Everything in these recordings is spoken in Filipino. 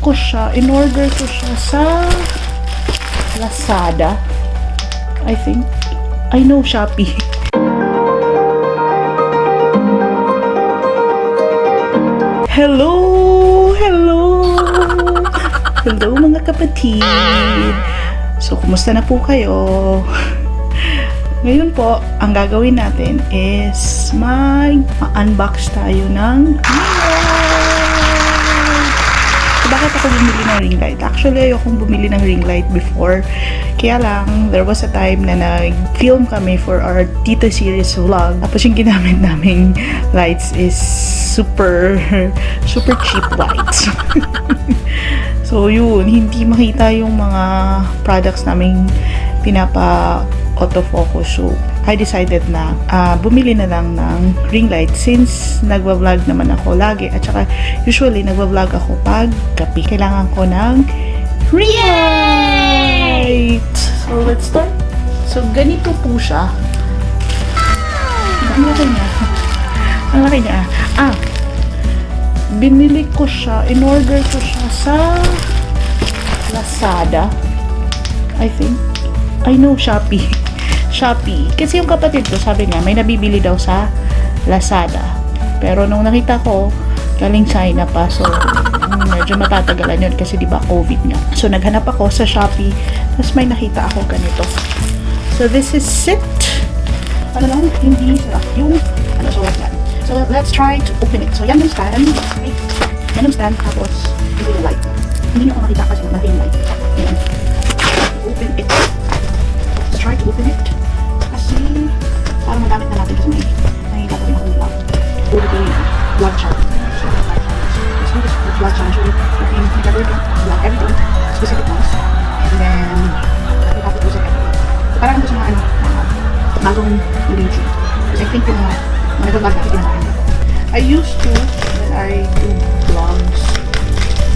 ko siya, in-order ko siya sa Lazada. I think. I know Shoppee. Hello! Hello! Hello mga kapatid! So, kumusta na po kayo? Ngayon po, ang gagawin natin is mag-unbox tayo ng bakit ako bumili ng ring light? Actually, ayokong bumili ng ring light before. Kaya lang, there was a time na nag-film kami for our Tita series vlog. Tapos yung ginamit naming lights is super cheap lights. So yun, hindi makita yung mga products naming pinapa-autofocus. So, I decided na bumili na lang ng ring light since nagwa-vlog naman ako lagi at saka usually nagwa-vlog ako pag gabi. Kailangan ko ng ring light! So, let's start. So, ganito po siya. Ang laki niya. Ang laki niya. Binili ko siya, in-order ko siya sa Lazada. I think. I know Shoppee. Shoppee. Kasi yung kapatid ko, sabi niya, may nabibili daw sa Lazada. Pero nung nakita ko, galing China pa. So, medyo matatagalan yun kasi diba COVID nga. So, naghanap ako sa Shoppee. Tapos may nakita ako ganito. So, this is it. Ano lang, hindi sarap yung, so, yan. So, let's try to open it. So, yan yung stand. Okay. Yan yung stand. Tapos, ito yung light. Hindi nyo ako makita kasi naman yung light. Yan. Open it. Let's try to open it. Kasi, parang magamit na natin kasi may gagawin akong vlog. Puro ko yung vlog chart. So, let's do this vlog chart. So, yung gagawin ko, vlog everything. Specific ones. And then, tapos ko sa everything. So, parang gusto mga bagong YouTube. Kasi I think yung mga nag-vlog natin pinakain. I used to, when I do vlogs,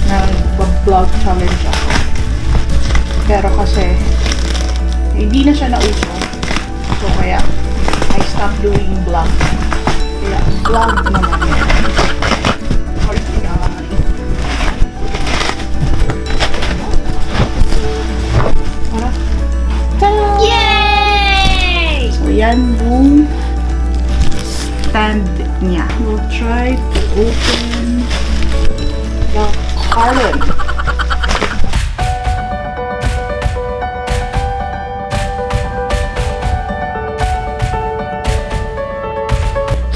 nag-vlog challenge ako. Pero kasi, hindi na siya nauso. So, kaya, I stopped doing vlog. Kaya, vlog naman yan. Sorry, yay! So, yan yung stand niya. We'll try to open the carton.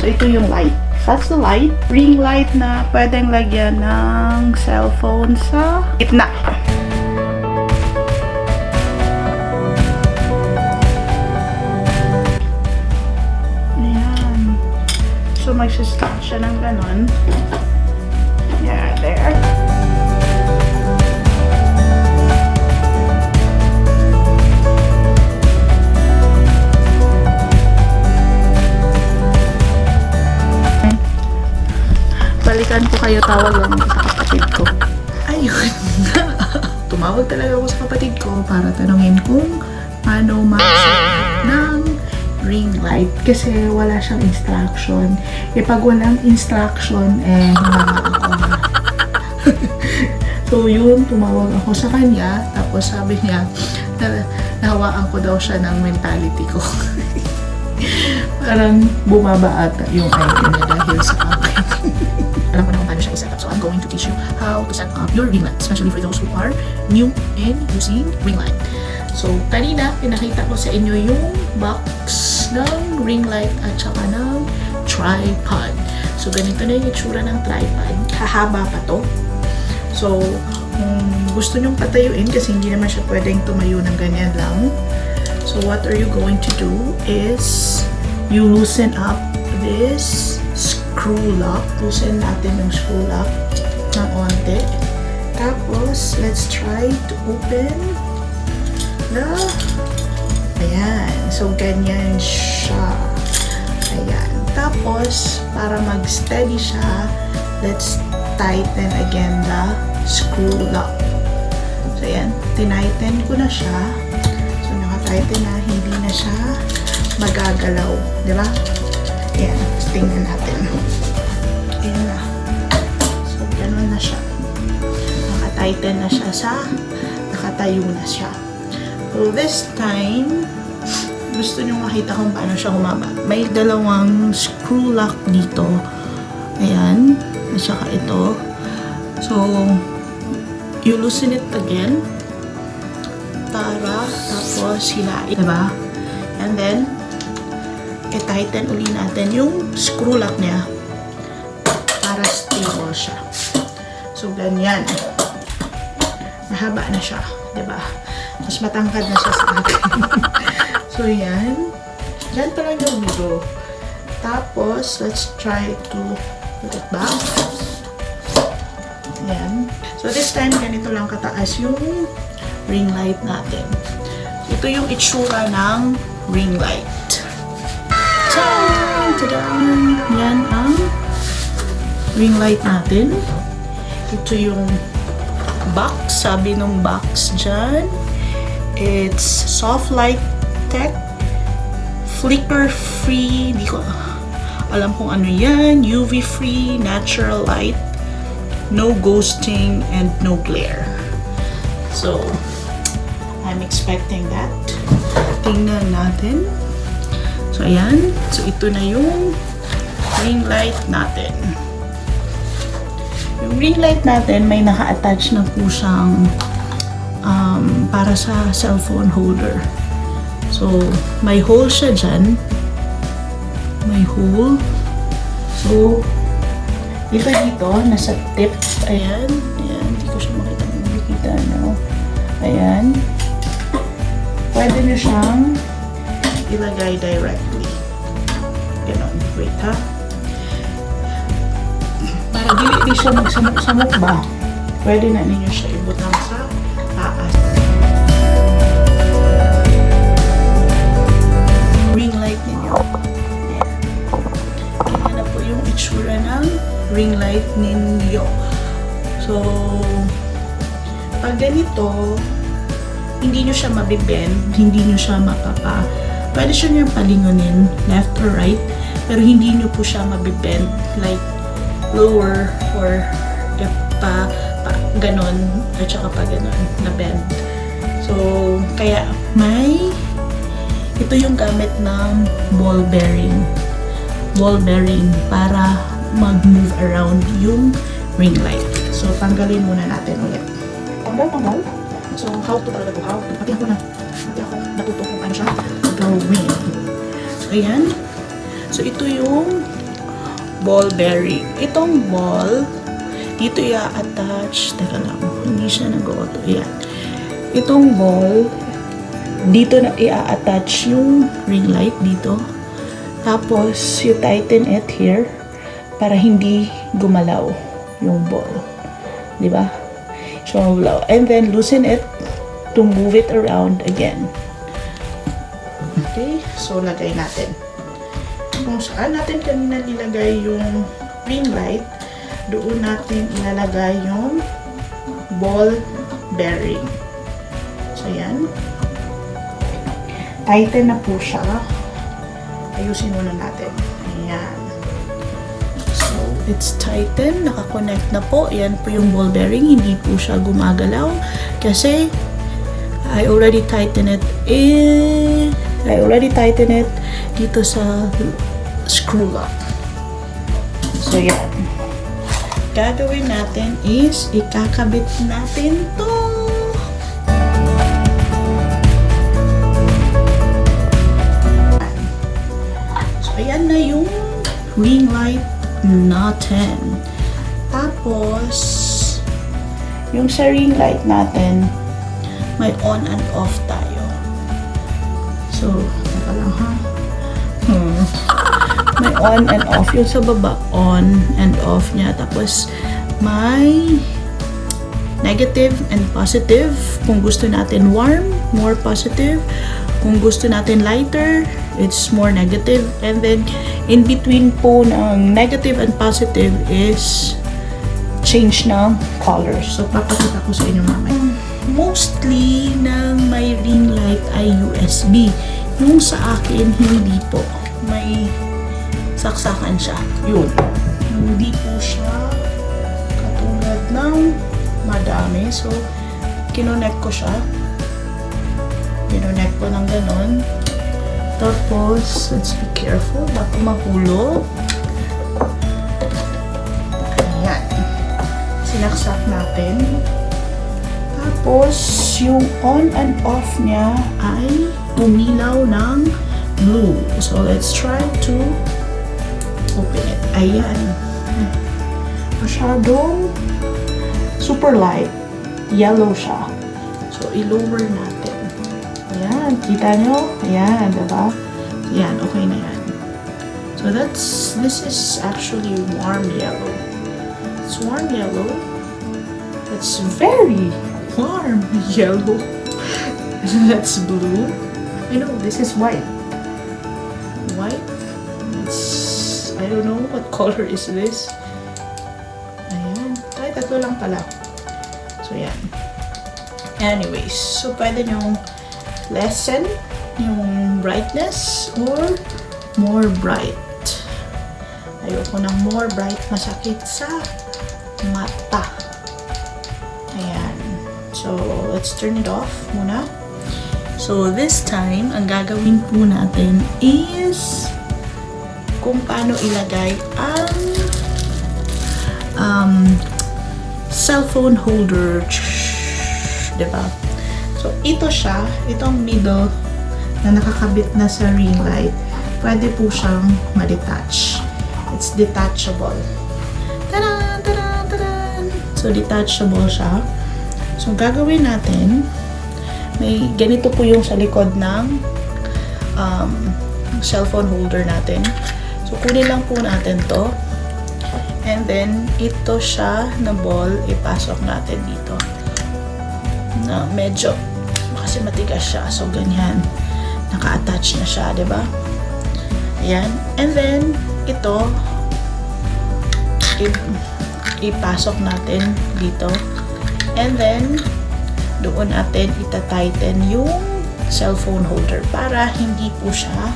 So, ito yung light. That's the light. Ring light na pwedeng lagyan ng cellphone sa gitna. Ayan. So, mag-start siya ng ganon. Yeah, there. Balikan ko kayo, tawag lang ako sa kapatid ko. Ayun. Tumawag talaga ako sa kapatid ko para tanungin kung paano mag-set ng ring light. Kasi wala siyang instruction. E pag walang instruction, hinawa ako na. So yun, tumawag ako sa kanya. Tapos sabi niya, nahawaan ko daw siya ng mentality ko. Parang bumaba ata yung idea niya dahil sa akin. Alam ko na kung paano siya i-set up. So, I'm going to teach you how to set up your ring light, especially for those who are new in using ring light. So, kanina, pinakita ko sa inyo yung box ng ring light at saka ng tripod. So, ganito na yung itsura ng tripod. Hahaba pa to. So, kung gusto nyong patayuin, kasi hindi naman siya pwedeng tumayo ng ganyan lang. So, what are you going to do is you loosen up this screw lock. Loosen natin yung screw lock ng onte. Tapos, let's try to open the... Ayan. So, ganyan siya. Ayan. Tapos, para mag-steady siya, let's tighten again the screw lock. So, ayan. Tinighten ko na siya. So, naka-tighten na. Hindi na siya magagalaw. Diba? Ayan. Tingnan natin. Ayan na. So, ganun na siya. naka-tighten na siya nakatayo na siya. So this time, gusto nyo makita kung paano siya humaba. May dalawang screw lock dito. Ayan. At saka ito. So, you loosen it again. Tapos hilain. Diba? And then, i-tighten uli natin yung screw lock niya para stable siya. So, ganyan. Mahaba na siya. Diba? Mas matangkad na siya sa akin. So, yan. Diyan pa lang yung video. Tapos, let's try to put it back. Yan. So, this time, ganito lang kataas yung ring light natin. Ito yung itsura ng ring light. Tada! Yan ang ring light natin. Ito yung box. Sabi nung box dyan, it's soft light tech, flicker free, di ko alam kung ano yan, UV free, natural light, no ghosting, and no glare. So, I'm expecting that. Tingnan natin. So, ayan. So, ito na yung ring light natin. Yung ring light natin, may naka-attach na po siyang para sa cellphone holder. So, may hole siya dyan. May hole. So, ito dito, nasa tip. Ayan. Ayan. Hindi ko siya makita. No? Ayan. Pwede nyo siyang ilagay directly. Ganon. Wait, ha? Para di siya magsamok-samok ba? Pwede na ninyo siya ibutang sa taas. Ring light ninyo. Yan na po yung itsura ng ring light ninyo. So, pag ganito, hindi nyo siya mabibend, hindi nyo siya pwede siya nyo palingunin, left or right, pero hindi nyo po siya mabibend, like lower or ganon, at saka pa ganon, na bend. So, kaya ito yung gamit ng ball bearing para mag-move around yung ring light. So, tanggalin muna natin ulit. Tanggal. So, how to pati ako natuto kung ano siya gawin. So, ayan. So, ito yung ball bearing. Itong ball, dito i-attach. Teka lang, hindi siya nag-auto. Ayan. Itong ball, dito na i-attach yung ring light dito. Tapos, you tighten it here para hindi gumalaw yung ball. Diba? So, and then loosen it to move it around again. Okay, so lagay natin. Kung saan natin kanina nilagay yung ring light, doon natin ilalagay yung ball bearing. So, yan. Tighten na po siya. Ayusin muna natin. Ayan. So, it's tightened. Nakakonect na po. Yan po yung ball bearing. Hindi po siya gumagalaw. Kasi, I already tightened it dito sa screw lock. So, yan. Gagawin natin is, ikakabit natin to. So, ayan na yung ring light natin. Tapos, yung sa ring light natin, may on and off tayo. So, teka lang ha. May on and off. Yung sa baba, on and off niya. Tapos, may negative and positive. Kung gusto natin warm, more positive. Kung gusto natin lighter, it's more negative. And then, in between po ng negative and positive is change ng color. So, papakita ko sa inyo mamaya. Mostly ng may ring light ay USB. Yung sa akin, hindi po. May saksakan siya. Yun. Hindi po siya katulad ng madami. So, kinonect ko siya. Kinonect ko ng ganon. Tapos, let's be careful. Baka mahulog. Ayan. Sinaksak natin. Tapos, yung on and off niya ay tumilaw ng blue. So, let's try to open it. Ayan. Masyadong super light. Yellow siya. So, i-lower natin. Ayan. Kita nyo? Ayan. Diba? Ayan. Okay na yan. So, this is actually warm yellow. It's warm yellow. It's very warm yellow. That's blue. I know, this is white. White? It's, I don't know what color is this. Ayan. Ay, tatlo lang pala. So, yan. Anyways, so pwede nyong lessen yung brightness or more bright. Ayoko ng more bright, masakit sa mata. Ayan. So, let's turn it off muna. So, this time, ang gagawin po natin is kung paano ilagay ang cellphone holder. Diba? So, ito siya. Itong middle na nakakabit na sa ring light. Pwede po siyang ma-detach. It's detachable. Taran! Taran! Taran! So, detachable siya. So, gagawin natin, may ganito po yung sa likod ng cellphone holder natin. So, kunin lang po natin to. And then, ito siya na ball, ipasok natin dito. Na medyo, kasi matigas siya. So, ganyan. Naka-attach na siya, diba? Ayan. And then, ito, ipasok natin dito. And then, doon natin ita-tighten yung cellphone holder para hindi po siya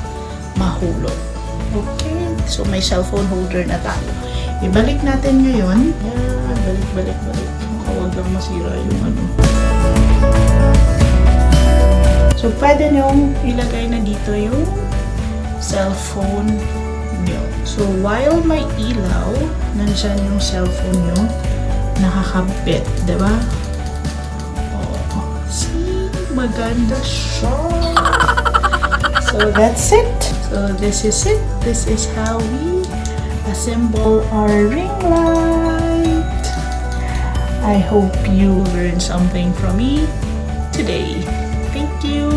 mahulog. Okay, so may cellphone holder na tayo. Ibalik natin ngayon. Yan, balik. Huwag lang masira yung ano. So, pwede nyong ilagay na dito yung cellphone nyo. So, while may ilaw, nandyan yung cellphone nyo, nakakabit, diba? Oh, see? Maganda siya. So, that's it. So, this is it. This is how we assemble our ring light. I hope you learned something from me today. Thank you.